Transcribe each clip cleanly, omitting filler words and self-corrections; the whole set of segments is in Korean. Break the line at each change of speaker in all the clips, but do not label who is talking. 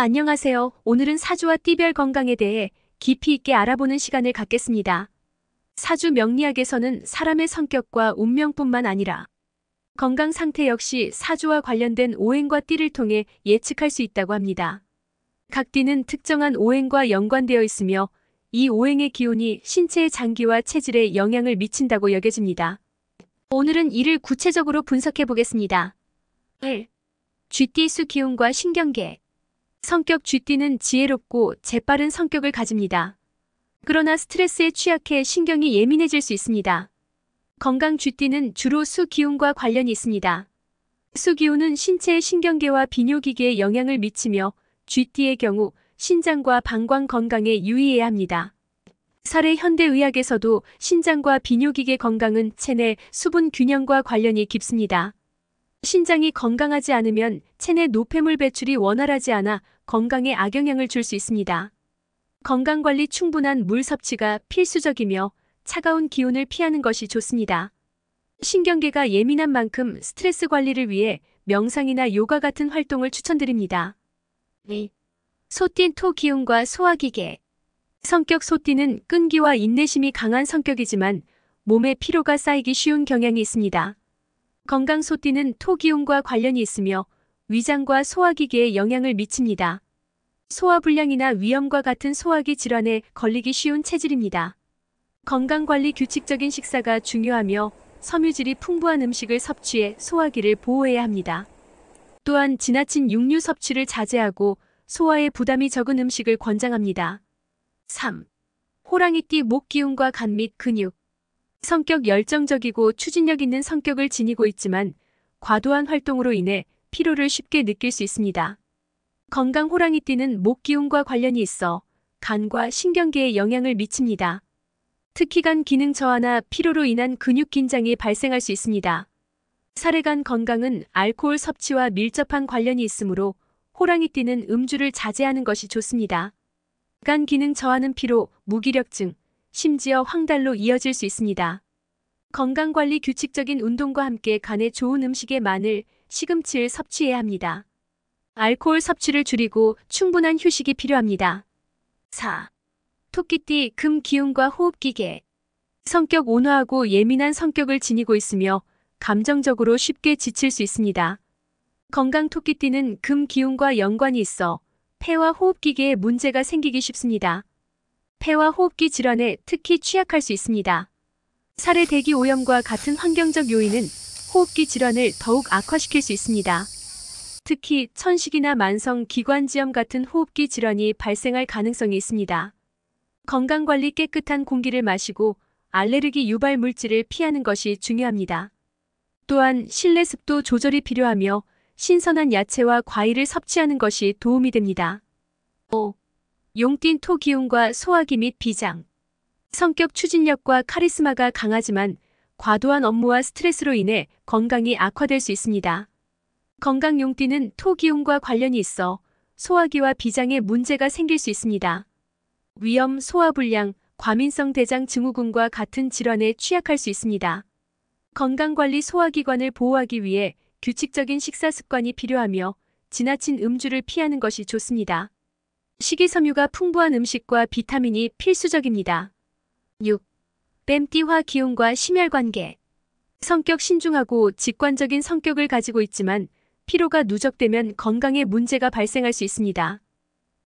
안녕하세요. 오늘은 사주와 띠별 건강에 대해 깊이 있게 알아보는 시간을 갖겠습니다. 사주 명리학에서는 사람의 성격과 운명뿐만 아니라 건강 상태 역시 사주와 관련된 오행과 띠를 통해 예측할 수 있다고 합니다. 각 띠는 특정한 오행과 연관되어 있으며 이 오행의 기운이 신체의 장기와 체질에 영향을 미친다고 여겨집니다. 오늘은 이를 구체적으로 분석해 보겠습니다. 1. 쥐띠 수 기운과 신경계. 성격 쥐띠는 지혜롭고 재빠른 성격을 가집니다. 그러나 스트레스에 취약해 신경이 예민해질 수 있습니다. 건강 쥐띠는 주로 수 기운과 관련이 있습니다. 수 기운은 신체의 신경계와 비뇨기계에 영향을 미치며 쥐띠의 경우 신장과 방광 건강에 유의해야 합니다. 사례 현대의학에서도 신장과 비뇨기계 건강은 체내 수분 균형과 관련이 깊습니다. 신장이 건강하지 않으면 체내 노폐물 배출이 원활하지 않아 건강에 악영향을 줄 수 있습니다. 건강관리 충분한 물 섭취가 필수적이며 차가운 기운을 피하는 것이 좋습니다. 신경계가 예민한 만큼 스트레스 관리를 위해 명상이나 요가 같은 활동을 추천드립니다. 2. 소띠 토 기운과 소화기계. 성격 소띠는 끈기와 인내심이 강한 성격이지만 몸에 피로가 쌓이기 쉬운 경향이 있습니다. 건강 소띠는 토 기운과 관련이 있으며 위장과 소화기계에 영향을 미칩니다. 소화불량이나 위염과 같은 소화기 질환에 걸리기 쉬운 체질입니다. 건강관리 규칙적인 식사가 중요하며 섬유질이 풍부한 음식을 섭취해 소화기를 보호해야 합니다. 또한 지나친 육류 섭취를 자제하고 소화에 부담이 적은 음식을 권장합니다. 3. 호랑이띠 목 기운과 간 및 근육. 성격 열정적이고 추진력 있는 성격을 지니고 있지만 과도한 활동으로 인해 피로를 쉽게 느낄 수 있습니다. 건강 호랑이띠는 목 기운과 관련이 있어 간과 신경계에 영향을 미칩니다. 특히 간 기능 저하나 피로로 인한 근육 긴장이 발생할 수 있습니다. 사례간 건강은 알코올 섭취와 밀접한 관련이 있으므로 호랑이띠는 음주를 자제하는 것이 좋습니다. 간 기능 저하는 피로, 무기력증, 심지어 황달로 이어질 수 있습니다. 건강관리 규칙적인 운동과 함께 간에 좋은 음식의 마늘, 시금치를 섭취해야 합니다. 알코올 섭취를 줄이고 충분한 휴식이 필요합니다. 4. 토끼띠 금 기운과 호흡기계. 성격 온화하고 예민한 성격을 지니고 있으며 감정적으로 쉽게 지칠 수 있습니다. 건강 토끼띠는 금 기운과 연관이 있어 폐와 호흡기계에 문제가 생기기 쉽습니다. 폐와 호흡기 질환에 특히 취약할 수 있습니다. 사례 대기 오염과 같은 환경적 요인은 호흡기 질환을 더욱 악화시킬 수 있습니다. 특히 천식이나 만성 기관지염 같은 호흡기 질환이 발생할 가능성이 있습니다. 건강관리 깨끗한 공기를 마시고 알레르기 유발 물질을 피하는 것이 중요합니다. 또한 실내 습도 조절이 필요하며 신선한 야채와 과일을 섭취하는 것이 도움이 됩니다. 5. 용띠 토 기운과 소화기 및 비장. 성격 추진력과 카리스마가 강하지만 과도한 업무와 스트레스로 인해 건강이 악화될 수 있습니다. 건강 용띠는 토 기운과 관련이 있어 소화기와 비장에 문제가 생길 수 있습니다. 위염, 소화불량, 과민성 대장 증후군과 같은 질환에 취약할 수 있습니다. 건강관리 소화기관을 보호하기 위해 규칙적인 식사 습관이 필요하며 지나친 음주를 피하는 것이 좋습니다. 식이섬유가 풍부한 음식과 비타민이 필수적입니다. 6. 뱀띠화 기운과 심혈관계. 성격 신중하고 직관적인 성격을 가지고 있지만 피로가 누적되면 건강에 문제가 발생할 수 있습니다.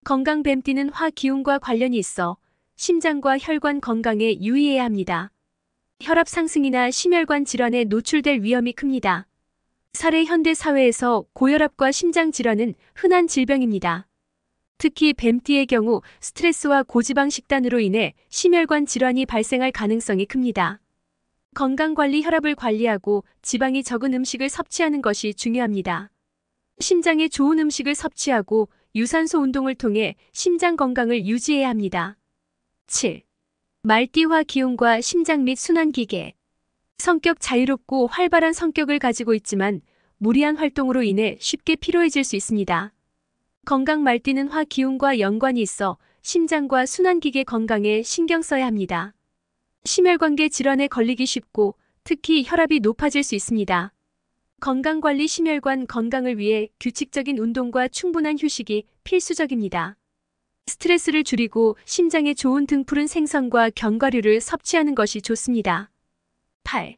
건강 뱀띠는 화 기운과 관련이 있어 심장과 혈관 건강에 유의해야 합니다. 혈압 상승이나 심혈관 질환에 노출될 위험이 큽니다. 사례 현대 사회에서 고혈압과 심장 질환은 흔한 질병입니다. 특히 뱀띠의 경우 스트레스와 고지방 식단으로 인해 심혈관 질환이 발생할 가능성이 큽니다. 건강관리 혈압을 관리하고 지방이 적은 음식을 섭취하는 것이 중요합니다. 심장에 좋은 음식을 섭취하고 유산소 운동을 통해 심장 건강을 유지해야 합니다. 7. 말띠화 기운과 심장 및 순환기계. 성격 자유롭고 활발한 성격을 가지고 있지만 무리한 활동으로 인해 쉽게 피로해질 수 있습니다. 건강 말띠는 화 기운과 연관이 있어 심장과 순환기계 건강에 신경 써야 합니다. 심혈관계 질환에 걸리기 쉽고 특히 혈압이 높아질 수 있습니다. 건강관리 심혈관 건강을 위해 규칙적인 운동과 충분한 휴식이 필수적입니다. 스트레스를 줄이고 심장에 좋은 등푸른 생선과 견과류를 섭취하는 것이 좋습니다. 8.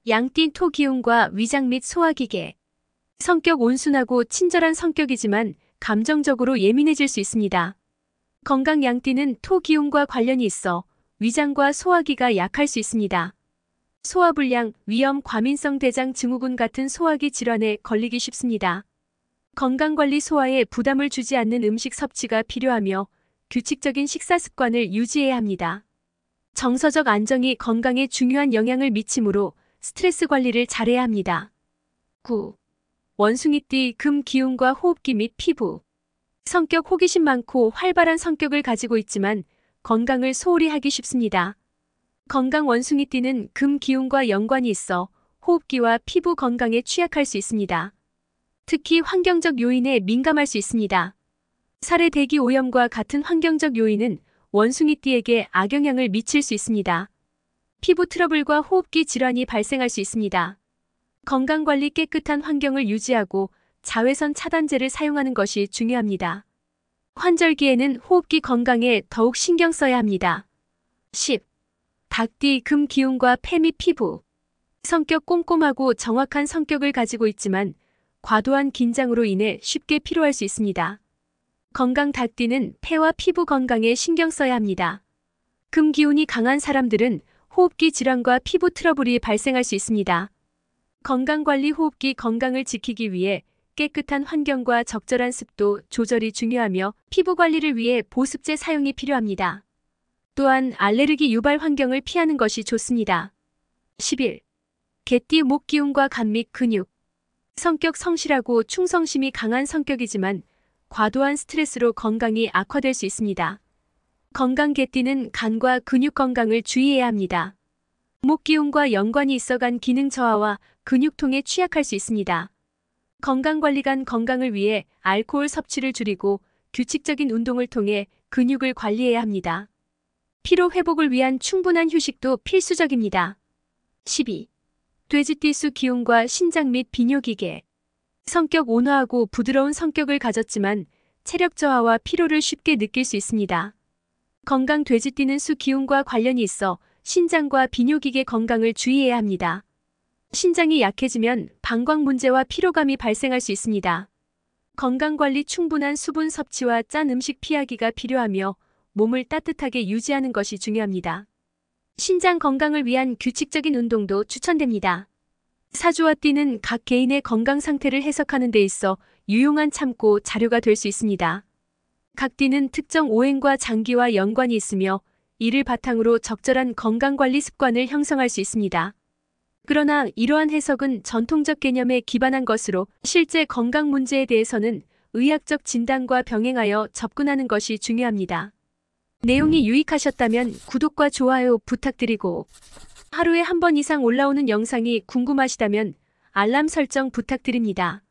양띠 토기운과 위장 및 소화기계. 성격 온순하고 친절한 성격이지만 감정적으로 예민해질 수 있습니다. 건강 양띠는 토기운과 관련이 있어 위장과 소화기가 약할 수 있습니다. 소화불량, 위염, 과민성 대장 증후군 같은 소화기 질환에 걸리기 쉽습니다. 건강관리 소화에 부담을 주지 않는 음식 섭취가 필요하며 규칙적인 식사 습관을 유지해야 합니다. 정서적 안정이 건강에 중요한 영향을 미치므로 스트레스 관리를 잘해야 합니다. 9. 원숭이띠 금 기운과 호흡기 및 피부. 성격 호기심 많고 활발한 성격을 가지고 있지만 건강을 소홀히 하기 쉽습니다. 건강 원숭이띠는 금 기운과 연관이 있어 호흡기와 피부 건강에 취약할 수 있습니다. 특히 환경적 요인에 민감할 수 있습니다. 살의 대기 오염과 같은 환경적 요인은 원숭이띠에게 악영향을 미칠 수 있습니다. 피부 트러블과 호흡기 질환이 발생할 수 있습니다. 건강관리 깨끗한 환경을 유지하고 자외선 차단제를 사용하는 것이 중요합니다. 환절기에는 호흡기 건강에 더욱 신경 써야 합니다. 10. 닭띠 금 기운과 폐 및 피부. 성격 꼼꼼하고 정확한 성격을 가지고 있지만 과도한 긴장으로 인해 쉽게 피로할 수 있습니다. 건강 닭띠는 폐와 피부 건강에 신경 써야 합니다. 금 기운이 강한 사람들은 호흡기 질환과 피부 트러블이 발생할 수 있습니다. 건강관리 호흡기 건강을 지키기 위해 깨끗한 환경과 적절한 습도 조절이 중요하며 피부 관리를 위해 보습제 사용이 필요합니다. 또한 알레르기 유발 환경을 피하는 것이 좋습니다. 11. 개띠 목 기운과 간 및 근육. 성격 성실하고 충성심이 강한 성격이지만 과도한 스트레스로 건강이 악화될 수 있습니다. 건강 개띠는 간과 근육 건강을 주의해야 합니다. 목 기운과 연관이 있어 간 기능 저하와 근육통에 취약할 수 있습니다. 건강관리간 건강을 위해 알코올 섭취를 줄이고 규칙적인 운동을 통해 근육을 관리해야 합니다. 피로 회복을 위한 충분한 휴식도 필수적입니다. 12. 돼지띠수 기운과 신장 및 비뇨기계. 성격 온화하고 부드러운 성격을 가졌지만 체력 저하와 피로를 쉽게 느낄 수 있습니다. 건강 돼지띠는 수 기운과 관련이 있어 신장과 비뇨기계 건강을 주의해야 합니다. 신장이 약해지면 방광 문제와 피로감이 발생할 수 있습니다. 건강관리 충분한 수분 섭취와 짠 음식 피하기가 필요하며 몸을 따뜻하게 유지하는 것이 중요합니다. 신장 건강을 위한 규칙적인 운동도 추천됩니다. 사주와 띠는 각 개인의 건강 상태를 해석하는 데 있어 유용한 참고 자료가 될 수 있습니다. 각 띠는 특정 오행과 장기와 연관이 있으며 이를 바탕으로 적절한 건강관리 습관을 형성할 수 있습니다. 그러나 이러한 해석은 전통적 개념에 기반한 것으로 실제 건강 문제에 대해서는 의학적 진단과 병행하여 접근하는 것이 중요합니다. 내용이 유익하셨다면 구독과 좋아요 부탁드리고 하루에 한 번 이상 올라오는 영상이 궁금하시다면 알람 설정 부탁드립니다.